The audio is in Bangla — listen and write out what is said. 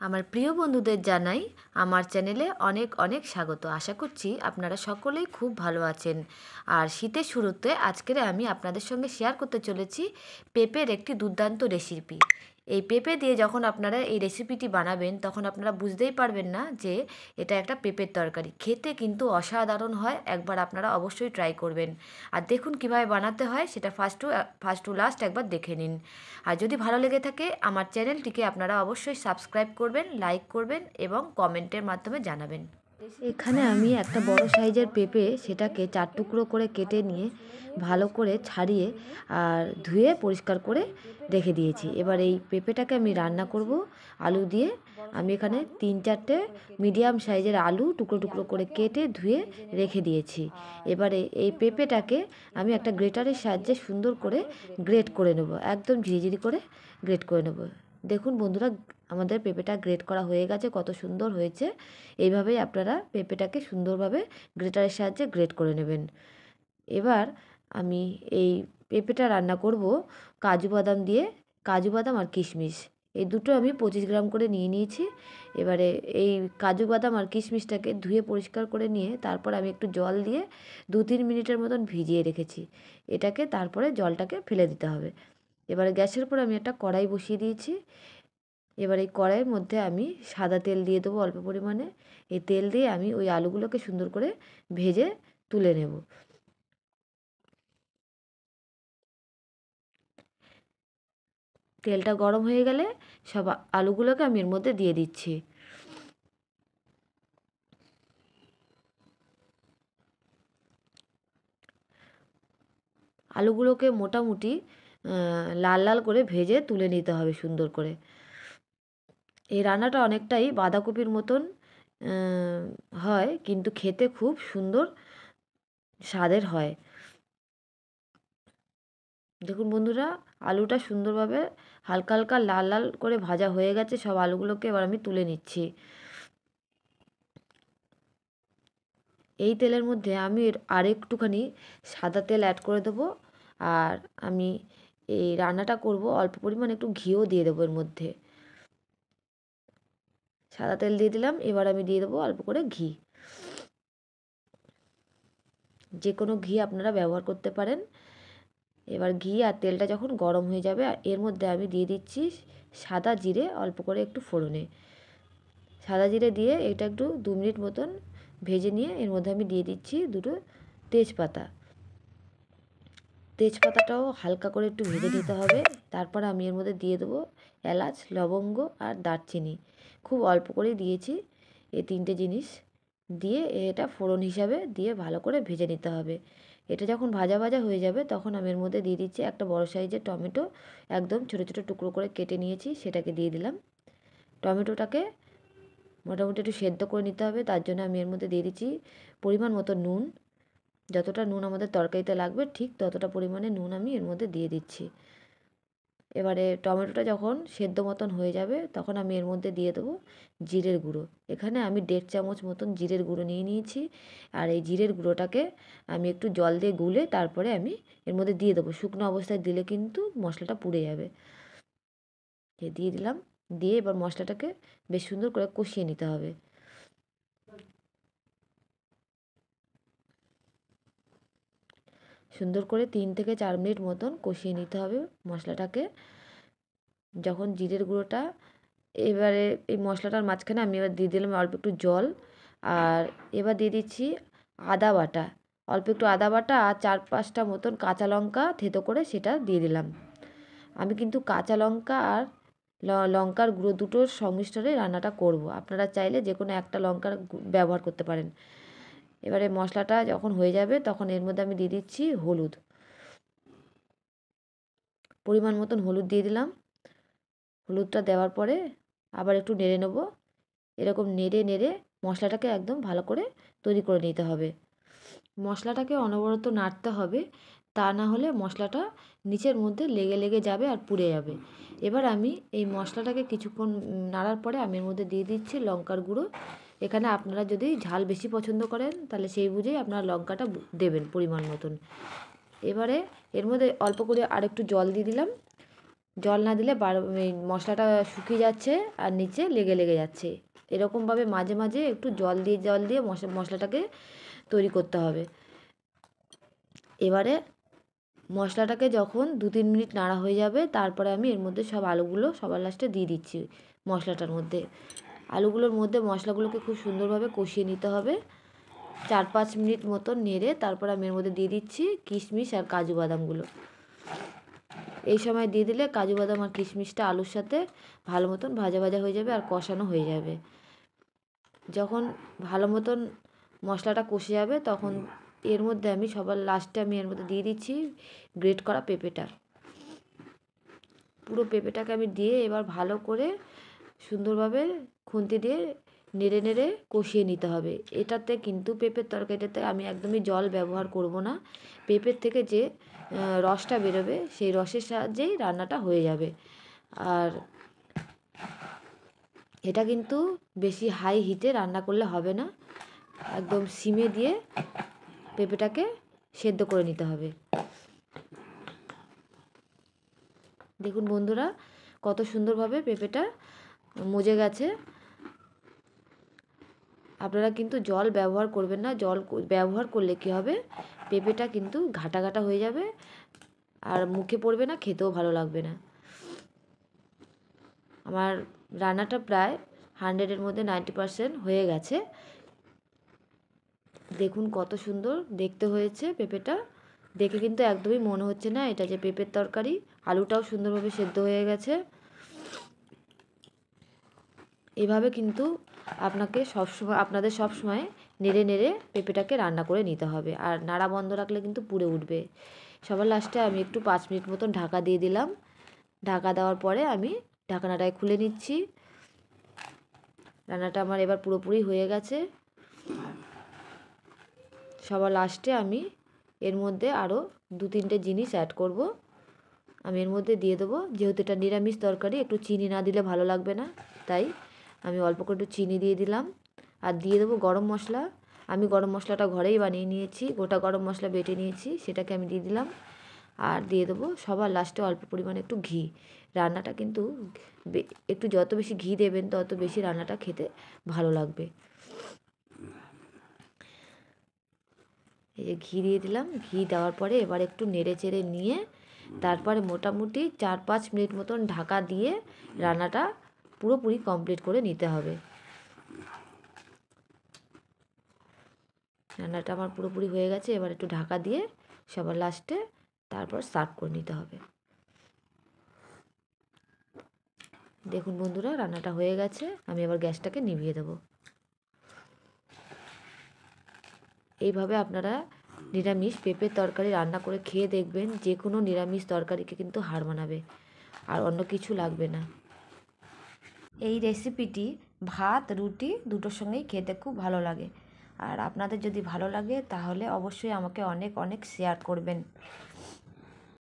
আমার প্রিয় বন্ধুদের জানাই আমার চ্যানেলে অনেক অনেক স্বাগত। আশা করছি আপনারা সকলেই খুব ভালো আছেন। আর শীতের শুরুতে আজকের আমি আপনাদের সঙ্গে শেয়ার করতে চলেছি পেঁপের একটি দুর্দান্ত রেসিপি। এই পেঁপে দিয়ে যখন আপনারা এই রেসিপিটি বানাবেন তখন আপনারা বুঝতেই পারবেন না যে এটা একটা পেঁপের তরকারি। খেতে কিন্তু অসাধারণ হয়, একবার আপনারা অবশ্যই ট্রাই করবেন। আর দেখুন কিভাবে বানাতে হয় সেটা ফার্স্ট টু লাস্ট একবার দেখে নিন। আর যদি ভালো লেগে থাকে আমার চ্যানেলটিকে আপনারা অবশ্যই সাবস্ক্রাইব করবেন, লাইক করবেন এবং কমেন্টের মাধ্যমে জানাবেন। এখানে আমি একটা বড় সাইজের পেঁপে সেটাকে 4 টুকরো করে কেটে নিয়ে ভালো করে ছাড়িয়ে আর ধুয়ে পরিষ্কার করে রেখে দিয়েছি। এবার এই পেঁপেটাকে আমি রান্না করব আলু দিয়ে। আমি এখানে 3-4টে মিডিয়াম সাইজের আলু টুকরো টুকরো করে কেটে ধুয়ে রেখে দিয়েছি। এবারে এই পেঁপেটাকে আমি একটা গ্রেটারের সাহায্যে সুন্দর করে গ্রেট করে নেব, একদম ঝিরিঝিরি করে গ্রেট করে নেব। দেখুন বন্ধুরা, আমাদের পেঁপেটা গ্রেট করা হয়ে গেছে, কত সুন্দর হয়েছে। এইভাবেই আপনারা পেঁপেটাকে সুন্দরভাবে গ্রেটারের সাহায্যে গ্রেট করে নেবেন। এবার আমি এই পেঁপেটা রান্না করব কাজু বাদাম দিয়ে। কাজু বাদাম আর কিশমিশ এই দুটো আমি 25 গ্রাম করে নিয়ে নিয়েছি। এবারে এই কাজু বাদাম আর কিশমিশটাকে ধুয়ে পরিষ্কার করে নিয়ে তারপর আমি একটু জল দিয়ে 2-3 মিনিটের মতন ভিজিয়ে রেখেছি। এটাকে তারপরে জলটাকে ফেলে দিতে হবে। এবারে গ্যাসের উপর আমি একটা কড়াই বসিয়ে দিয়েছি। এবার এই কড়াইয়ের মধ্যে আমি সাদা তেল দিয়ে দেবো অল্প পরিমাণে। এই তেল দিয়ে আমি ওই আলুগুলোকে সুন্দর করে ভেজে তুলে নেব। তেলটা গরম হয়ে গেলে সব আলুগুলোকে আমি এর মধ্যে দিয়ে দিচ্ছি। আলুগুলোকে মোটামুটি লাল লাল করে ভেজে তুলে নিতে হবে সুন্দর করে। এই রান্নাটা অনেকটাই বাঁধাকপির মতন হয়, কিন্তু খেতে খুব সুন্দর স্বাদের হয়। দেখুন বন্ধুরা, আলুটা সুন্দরভাবে হালকা হালকা লাল লাল করে ভাজা হয়ে গেছে। সব আলুগুলোকে এবার আমি তুলে নিচ্ছি। এই তেলের মধ্যে আমি আর একটুখানি সাদা তেল অ্যাড করে দেবো। আর আমি এই রান্নাটা করব অল্প পরিমাণে একটু ঘিও দিয়ে দেবো এর মধ্যে। সাদা তেল দিয়ে দিলাম, এবার আমি দিয়ে দেবো অল্প করে ঘি। যে কোনো ঘি আপনারা ব্যবহার করতে পারেন। এবার ঘি আর তেলটা যখন গরম হয়ে যাবে এর মধ্যে আমি দিয়ে দিচ্ছি সাদা জিরে অল্প করে একটু ফোড়নে। সাদা জিরে দিয়ে এটা একটু 2 মিনিট মতন ভেজে নিয়ে এর মধ্যে আমি দিয়ে দিচ্ছি দুটো তেজপাতা। তেজপাতাটাও হালকা করে একটু ভেজে নিতে হবে। তারপর আমি এর মধ্যে দিয়ে দেবো এলাচ, লবঙ্গ আর দারচিনি। খুব অল্প করেই দিয়েছি এই 3টে জিনিস। দিয়ে এটা ফোড়ন হিসাবে দিয়ে ভালো করে ভেজে নিতে হবে। এটা যখন ভাজা ভাজা হয়ে যাবে তখন আমি এর মধ্যে দিয়ে দিচ্ছি একটা বড় সাইজের টমেটো, একদম ছোটো ছোটো টুকরো করে কেটে নিয়েছি, সেটাকে দিয়ে দিলাম। টমেটোটাকে মোটামুটি একটু সেদ্ধ করে নিতে হবে, তার জন্য আমি এর মধ্যে দিয়ে দিচ্ছি পরিমাণ মতো নুন। যতটা নুন আমাদের তরকারিতে লাগবে ঠিক ততটা পরিমাণে নুন আমি এর মধ্যে দিয়ে দিচ্ছি। এবারে টমেটোটা যখন সেদ্ধ মতন হয়ে যাবে তখন আমি এর মধ্যে দিয়ে দেবো জিরের গুঁড়ো। এখানে আমি 1.5 চামচ মতন জিরের গুঁড়ো নিয়ে নিয়েছি। আর এই জিরের গুঁড়োটাকে আমি একটু জল দিয়ে গুলে তারপরে আমি এর মধ্যে দিয়ে দেবো। শুকনো অবস্থায় দিলে কিন্তু মশলাটা পুড়ে যাবে। দিয়ে দিলাম। দিয়ে এবার মশলাটাকে বেশ সুন্দর করে কষিয়ে নিতে হবে। সুন্দর করে 3 থেকে 4 মিনিট মতন কষিয়ে নিতে হবে মশলাটাকে। যখন জিরের গুঁড়োটা এবারে এই মশলাটার মাঝখানে আমি এবার দিয়ে দিলাম অল্প একটু জল। আর এবার দিয়ে দিচ্ছি আদা বাটা, অল্প একটু আদা বাটা আর 4-5টা মতন কাঁচা লঙ্কা থেতো করে সেটা দিয়ে দিলাম। আমি কিন্তু কাঁচা লঙ্কা আর লঙ্কার গুঁড়ো দুটোর সংমিশ্রণে রান্নাটা করব। আপনারা চাইলে যে কোনো একটা লঙ্কার ব্যবহার করতে পারেন। এবারে মশলাটা যখন হয়ে যাবে তখন এর মধ্যে আমি দিয়ে দিচ্ছি হলুদ, পরিমাণ মতন হলুদ দিয়ে দিলাম। হলুদটা দেওয়ার পরে আবার একটু নেড়ে নেব। এরকম নেড়ে নেড়ে মশলাটাকে একদম ভালো করে তৈরি করে নিতে হবে। মশলাটাকে অনবরত নাড়তে হবে, তা না হলে মশলাটা নিচের মধ্যে লেগে লেগে যাবে আর পুড়ে যাবে। এবার আমি এই মশলাটাকে কিছুক্ষণ নাড়ার পরে আমি এর মধ্যে দিয়ে দিচ্ছি লঙ্কার গুঁড়ো। এখানে আপনারা যদি ঝাল বেশি পছন্দ করেন তাহলে সেই বুঝেই আপনারা লঙ্কাটা দেবেন পরিমাণ মতন। এবারে এর মধ্যে অল্প করে আরেকটু জল দিয়ে দিলাম। জল না দিলে এই মশলাটা শুকিয়ে যাচ্ছে আর নিচে লেগে লেগে যাচ্ছে। এরকমভাবে মাঝে মাঝে একটু জল দিয়ে মশলাটাকে তৈরি করতে হবে। এবারে মশলাটাকে যখন 2-3 মিনিট নাড়া হয়ে যাবে, তারপরে আমি এর মধ্যে সব আলুগুলো সবার লাস্টে দিয়ে দিচ্ছি মশলাটার মধ্যে। আলুগুলোর মধ্যে মশলাগুলোকে খুব সুন্দরভাবে কষিয়ে নিতে হবে। 4-5 মিনিট মতো নেড়ে তারপর আমি এর মধ্যে দিয়ে দিচ্ছি কিশমিশ আর কাজু বাদামগুলো। এই সময় দিয়ে দিলে কাজু বাদাম আর কিশমিশটা আলুর সাথে ভালো মতন ভাজা ভাজা হয়ে যাবে আর কষানো হয়ে যাবে। যখন ভালো মতন মশলাটা কষে যাবে, তখন এর মধ্যে আমি সবার লাস্টে আমি এর মধ্যে দিয়ে দিচ্ছি গ্রেট করা পেঁপেটা। পুরো পেঁপেটাকে আমি দিয়ে এবার ভালো করে সুন্দরভাবে খুন্তি দিয়ে নেড়ে নেড়ে কষিয়ে নিতে হবে। এটাতে কিন্তু পেঁপের তরকারিটাতে আমি একদমই জল ব্যবহার করব না। পেঁপের থেকে যে রসটা বেরোবে সেই রসের সাহায্যেই রান্নাটা হয়ে যাবে। আর এটা কিন্তু বেশি হাই হিটে রান্না করলে হবে না, একদম সিমে দিয়ে পেঁপেটাকে সেদ্ধ করে নিতে হবে। দেখুন বন্ধুরা, কত সুন্দরভাবে পেঁপেটা মজে গেছে। আপনারা কিন্তু জল ব্যবহার করবেন না। জল ব্যবহার করলে কী হবে, পেঁপেটা কিন্তু ঘাটা ঘাটা হয়ে যাবে আর মুখে পড়বে না, খেতেও ভালো লাগবে না। আমার রান্নাটা প্রায় 100-এর মধ্যে 90% হয়ে গেছে। দেখুন কত সুন্দর দেখতে হয়েছে পেঁপেটা। দেখে কিন্তু একদমই মনে হচ্ছে না এটা যে পেঁপের তরকারি। আলুটাও সুন্দরভাবে সেদ্ধ হয়ে গেছে। এভাবে কিন্তু আপনাদের সবসময় নেড়ে নেড়ে পেঁপেটাকে রান্না করে নিতে হবে। আর নাড়া বন্ধ রাখলে কিন্তু পুড়ে উঠবে। সবার লাস্টে আমি একটু 5 মিনিট মতন ঢাকা দিয়ে দিলাম। ঢাকা দেওয়ার পরে আমি ঢাকনাটায় খুলে নিচ্ছি। রান্নাটা আমার এবার পুরোপুরি হয়ে গেছে। সবার লাস্টে আমি এর মধ্যে আরও 2-3টে জিনিস অ্যাড করব। আমি এর মধ্যে দিয়ে দেবো, যেহেতু এটা নিরামিষ তরকারি, একটু চিনি না দিলে ভালো লাগবে না, তাই আমি অল্প করে একটু চিনি দিয়ে দিলাম। আর দিয়ে দেবো গরম মশলা। আমি গরম মশলাটা ঘরেই বানিয়ে নিয়েছি, গোটা গরম মশলা বেটে নিয়েছি, সেটাকে আমি দিয়ে দিলাম। আর দিয়ে দেবো সবার লাস্টে অল্প পরিমাণে একটু ঘি। রান্নাটা কিন্তু একটু যত বেশি ঘি দেবেন তত বেশি রান্নাটা খেতে ভালো লাগবে। এই যে ঘি দিয়ে দিলাম। ঘি দেওয়ার পরে এবার একটু নেড়ে চেড়ে নিয়ে তারপরে মোটামুটি 4-5 মিনিট মতন ঢাকা দিয়ে রান্নাটা পুরোপুরি কমপ্লিট করে নিতে হবে। রান্নাটা আমার পুরোপুরি হয়ে গেছে। এবার একটু ঢাকা দিয়ে সবার লাস্টে তারপর সার্ভ করে নিতে হবে। দেখুন বন্ধুরা, রান্নাটা হয়ে গেছে। আমি এবার গ্যাসটাকে নিভিয়ে দেবো। এইভাবে আপনারা নিরামিষ পেঁপের তরকারি রান্না করে খেয়ে দেখবেন, যে কোনো নিরামিষ তরকারিকে কিন্তু হার মানাবে আর অন্য কিছু লাগবে না। এই রেসিপিটি ভাত রুটি দুটোর সঙ্গেই খেতে খুব ভালো লাগে। আর আপনাদের যদি ভালো লাগে তাহলে অবশ্যই আমাকে অনেক অনেক শেয়ার করবেন।